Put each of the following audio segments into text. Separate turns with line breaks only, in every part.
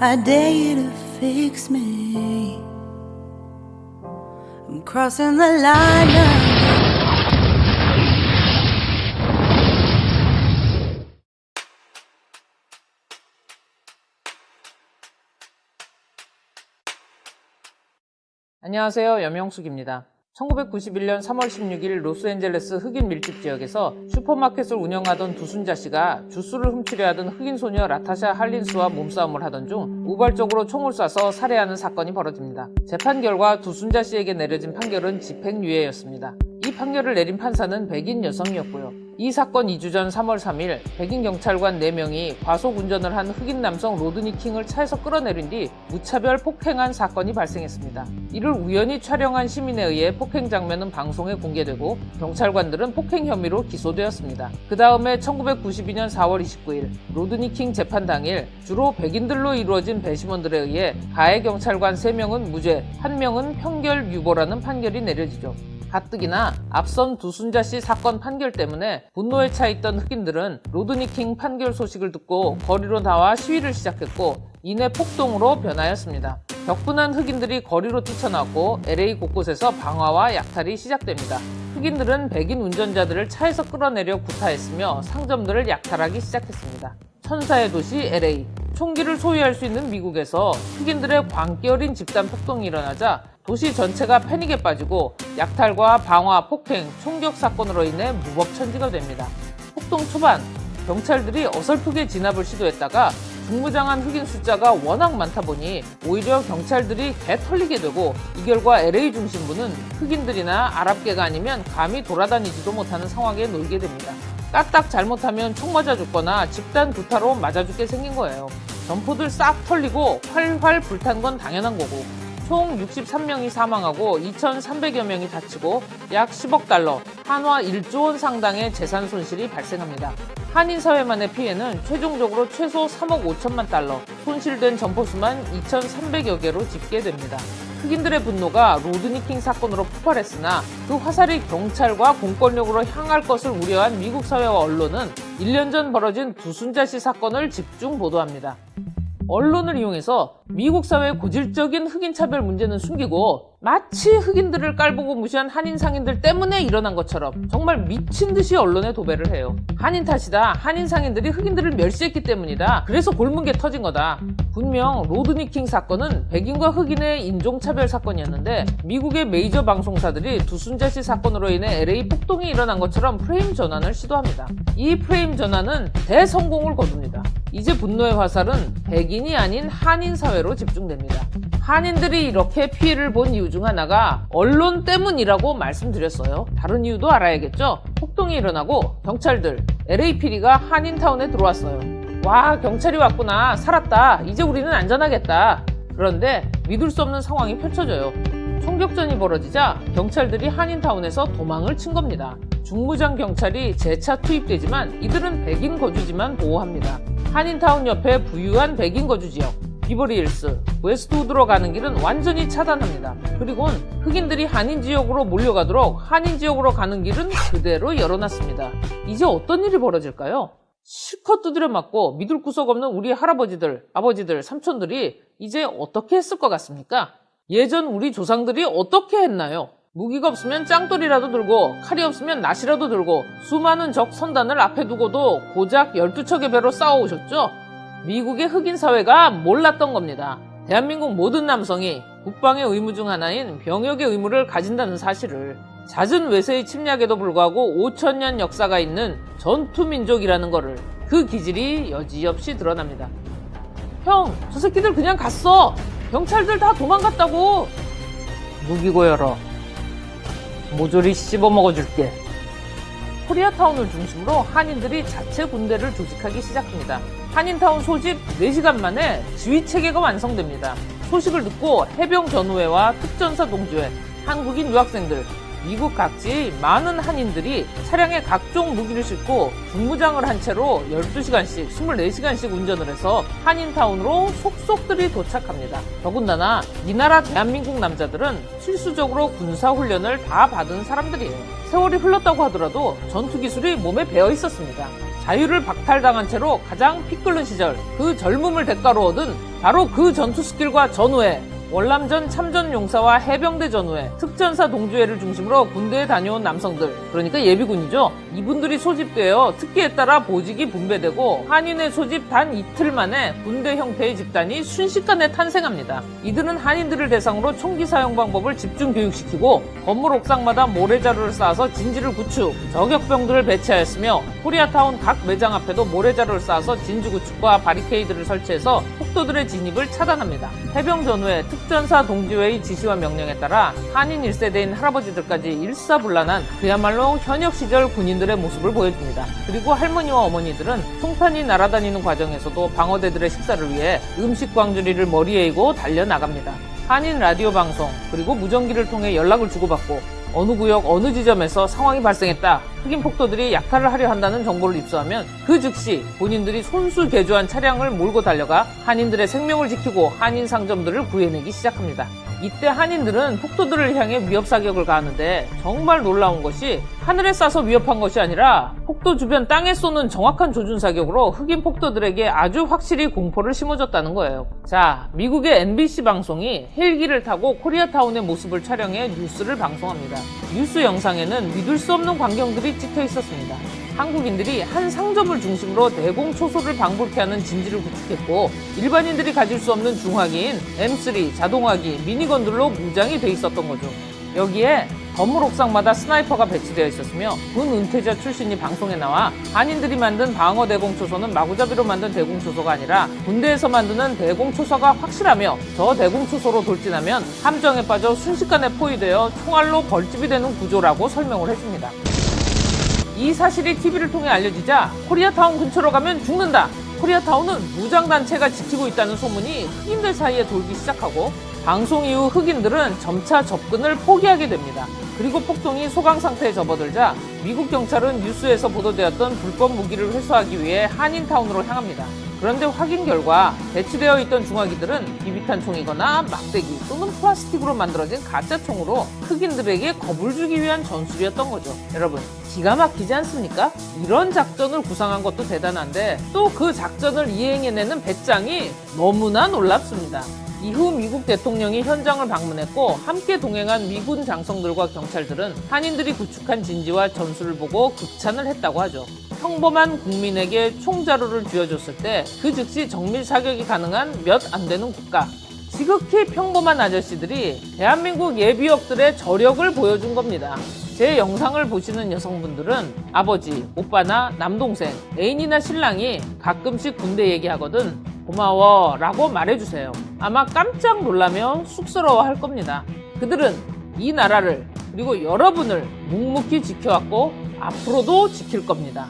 I dare you to fix me. I'm crossing the line now.
안녕하세요. 염영숙입니다. 1991년 3월 16일 로스앤젤레스 흑인 밀집 지역에서 슈퍼마켓을 운영하던 두순자 씨가 주스를 훔치려 하던 흑인 소녀 라타샤 할린스와 몸싸움을 하던 중 우발적으로 총을 쏴서 살해하는 사건이 벌어집니다. 재판 결과 두순자 씨에게 내려진 판결은 집행유예였습니다. 이 판결을 내린 판사는 백인 여성이었고요. 이 사건 2주 전 3월 3일 백인 경찰관 4명이 과속 운전을 한 흑인 남성 로드니 킹을 차에서 끌어내린 뒤 무차별 폭행한 사건이 발생했습니다. 이를 우연히 촬영한 시민에 의해 폭행 장면은 방송에 공개되고 경찰관들은 폭행 혐의로 기소되었습니다. 그 다음에 1992년 4월 29일 로드니 킹 재판 당일 주로 백인들로 이루어진 배심원들에 의해 가해 경찰관 3명은 무죄, 1명은 평결 유보라는 판결이 내려지죠. 가뜩이나 앞선 두순자 씨 사건 판결 때문에 분노에 차 있던 흑인들은 로드니 킹 판결 소식을 듣고 거리로 나와 시위를 시작했고 이내 폭동으로 변하였습니다. 격분한 흑인들이 거리로 뛰쳐나왔고 LA 곳곳에서 방화와 약탈이 시작됩니다. 흑인들은 백인 운전자들을 차에서 끌어내려 구타했으며 상점들을 약탈하기 시작했습니다. 천사의 도시 LA, 총기를 소유할 수 있는 미국에서 흑인들의 광기 어린 집단 폭동이 일어나자 도시 전체가 패닉에 빠지고 약탈과 방화, 폭행, 총격 사건으로 인해 무법천지가 됩니다. 폭동 초반, 경찰들이 어설프게 진압을 시도했다가 중무장한 흑인 숫자가 워낙 많다 보니 오히려 경찰들이 개 털리게 되고 이 결과 LA 중심부는 흑인들이나 아랍계가 아니면 감히 돌아다니지도 못하는 상황에 놓이게 됩니다. 까딱 잘못하면 총 맞아 죽거나 집단 구타로 맞아 죽게 생긴 거예요. 점포들 싹 털리고 활활 불탄 건 당연한 거고 총 63명이 사망하고 2,300여 명이 다치고 약 10억 달러, 한화 1조 원 상당의 재산 손실이 발생합니다. 한인 사회만의 피해는 최종적으로 최소 3억 5천만 달러, 손실된 점포수만 2,300여 개로 집계됩니다. 흑인들의 분노가 로드니 킹 사건으로 폭발했으나 그 화살이 경찰과 공권력으로 향할 것을 우려한 미국 사회와 언론은 1년 전 벌어진 두순자 씨 사건을 집중 보도합니다. 언론을 이용해서 미국 사회의 고질적인 흑인 차별 문제는 숨기고 마치 흑인들을 깔보고 무시한 한인 상인들 때문에 일어난 것처럼 정말 미친 듯이 언론에 도배를 해요. 한인 탓이다. 한인 상인들이 흑인들을 멸시했기 때문이다. 그래서 골문 게 터진 거다. 분명 로드니 킹 사건은 백인과 흑인의 인종차별 사건이었는데 미국의 메이저 방송사들이 두순자 씨 사건으로 인해 LA 폭동이 일어난 것처럼 프레임 전환을 시도합니다. 이 프레임 전환은 대성공을 거둡니다. 이제 분노의 화살은 백인이 아닌 한인 사회로 집중됩니다. 한인들이 이렇게 피해를 본 이유 중 하나가 언론 때문이라고 말씀드렸어요. 다른 이유도 알아야겠죠? 폭동이 일어나고 경찰들, LAPD가 한인타운에 들어왔어요. 와, 경찰이 왔구나. 살았다. 이제 우리는 안전하겠다. 그런데 믿을 수 없는 상황이 펼쳐져요. 총격전이 벌어지자 경찰들이 한인타운에서 도망을 친 겁니다. 중무장 경찰이 재차 투입되지만 이들은 백인 거주지만 보호합니다. 한인타운 옆에 부유한 백인 거주지역 비버리힐스, 웨스트우드로 가는 길은 완전히 차단합니다. 그리고는 흑인들이 한인 지역으로 몰려가도록 한인 지역으로 가는 길은 그대로 열어놨습니다. 이제 어떤 일이 벌어질까요? 실컷 두드려 맞고 믿을 구석 없는 우리 할아버지들, 아버지들, 삼촌들이 이제 어떻게 했을 것 같습니까? 예전 우리 조상들이 어떻게 했나요? 무기가 없으면 짱돌이라도 들고 칼이 없으면 낫이라도 들고 수많은 적 선단을 앞에 두고도 고작 12척의 배로 싸워오셨죠? 미국의 흑인 사회가 몰랐던 겁니다. 대한민국 모든 남성이 국방의 의무 중 하나인 병역의 의무를 가진다는 사실을, 잦은 외세의 침략에도 불구하고 5,000년 역사가 있는 전투민족이라는 거를, 그 기질이 여지없이 드러납니다. 형, 저 새끼들 그냥 갔어. 경찰들 다 도망갔다고. 무기고 열어. 모조리 씹어먹어줄게. 코리아타운을 중심으로 한인들이 자체 군대를 조직하기 시작합니다. 한인타운 소집 4시간 만에 지휘체계가 완성됩니다. 소식을 듣고 해병 전우회와 특전사 동지회, 한국인 유학생들, 미국 각지의 많은 한인들이 차량에 각종 무기를 싣고 중무장을 한 채로 12시간씩, 24시간씩 운전을 해서 한인타운으로 속속들이 도착합니다. 더군다나 이 나라 대한민국 남자들은 필수적으로 군사훈련을 다 받은 사람들이에요. 세월이 흘렀다고 하더라도 전투기술이 몸에 배어 있었습니다. 자유를 박탈당한 채로 가장 피 끓는 시절, 그 젊음을 대가로 얻은 바로 그 전투 스킬과 전우회, 월남전 참전용사와 해병대 전우회, 특전사 동주회를 중심으로 군대에 다녀온 남성들, 그러니까 예비군이죠. 이분들이 소집되어 특기에 따라 보직이 분배되고 한인의 소집 단 이틀 만에 군대 형태의 집단이 순식간에 탄생합니다. 이들은 한인들을 대상으로 총기 사용 방법을 집중 교육시키고 건물 옥상마다 모래자루를 쌓아서 진지를 구축, 저격병들을 배치하였으며 코리아타운 각 매장 앞에도 모래자루를 쌓아서 진지 구축과 바리케이드를 설치해서 폭도들의 진입을 차단합니다. 해병 전후에 특전사 동지회의 지시와 명령에 따라 한인 1세대인 할아버지들까지 일사불란한 그야말로 현역 시절 군인들의 모습을 보여줍니다. 그리고 할머니와 어머니들은 총탄이 날아다니는 과정에서도 방어대들의 식사를 위해 음식 광주리를 머리에 이고 달려나갑니다. 한인 라디오 방송 그리고 무전기를 통해 연락을 주고받고 어느 구역 어느 지점에서 상황이 발생했다, 흑인 폭도들이 약탈을 하려 한다는 정보를 입수하면 그 즉시 본인들이 손수 개조한 차량을 몰고 달려가 한인들의 생명을 지키고 한인 상점들을 구해내기 시작합니다. 이때 한인들은 폭도들을 향해 위협 사격을 가하는데 정말 놀라운 것이 하늘에 쏴서 위협한 것이 아니라 폭도 주변 땅에 쏘는 정확한 조준 사격으로 흑인 폭도들에게 아주 확실히 공포를 심어줬다는 거예요. 자, 미국의 NBC 방송이 헬기를 타고 코리아타운의 모습을 촬영해 뉴스를 방송합니다. 뉴스 영상에는 믿을 수 없는 광경들이 찍혀 있었습니다. 한국인들이 한 상점을 중심으로 대공초소를 방불케 하는 진지를 구축했고 일반인들이 가질 수 없는 중화기인 M3, 자동화기, 미니건들로 무장이 돼 있었던 거죠. 여기에 건물 옥상마다 스나이퍼가 배치되어 있었으며 군 은퇴자 출신이 방송에 나와 한인들이 만든 방어 대공초소는 마구잡이로 만든 대공초소가 아니라 군대에서 만드는 대공초소가 확실하며 저 대공초소로 돌진하면 함정에 빠져 순식간에 포위되어 총알로 벌집이 되는 구조라고 설명을 해줍니다. 이 사실이 TV를 통해 알려지자 코리아타운 근처로 가면 죽는다, 코리아타운은 무장단체가 지키고 있다는 소문이 흑인들 사이에 돌기 시작하고 방송 이후 흑인들은 점차 접근을 포기하게 됩니다. 그리고 폭동이 소강 상태에 접어들자 미국 경찰은 뉴스에서 보도되었던 불법 무기를 회수하기 위해 한인타운으로 향합니다. 그런데 확인 결과 배치되어 있던 중화기들은 비비탄 총이거나 막대기 또는 플라스틱으로 만들어진 가짜 총으로 흑인들에게 겁을 주기 위한 전술이었던 거죠. 여러분, 기가 막히지 않습니까? 이런 작전을 구상한 것도 대단한데 또 그 작전을 이행해내는 배짱이 너무나 놀랍습니다. 이후 미국 대통령이 현장을 방문했고 함께 동행한 미군 장성들과 경찰들은 한인들이 구축한 진지와 전술을 보고 극찬을 했다고 하죠. 평범한 국민에게 총자루를 쥐어줬을 때 그 즉시 정밀 사격이 가능한 몇 안 되는 국가, 지극히 평범한 아저씨들이 대한민국 예비역들의 저력을 보여준 겁니다. 제 영상을 보시는 여성분들은 아버지, 오빠나 남동생, 애인이나 신랑이 가끔씩 군대 얘기하거든 고마워 라고 말해주세요. 아마 깜짝 놀라며 쑥스러워 할 겁니다. 그들은 이 나라를 그리고 여러분을 묵묵히 지켜왔고 앞으로도 지킬 겁니다.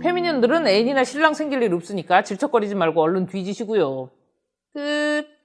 페미년들은 애인이나 신랑 생길 일 없으니까 질척거리지 말고 얼른 뒤지시고요. 끝.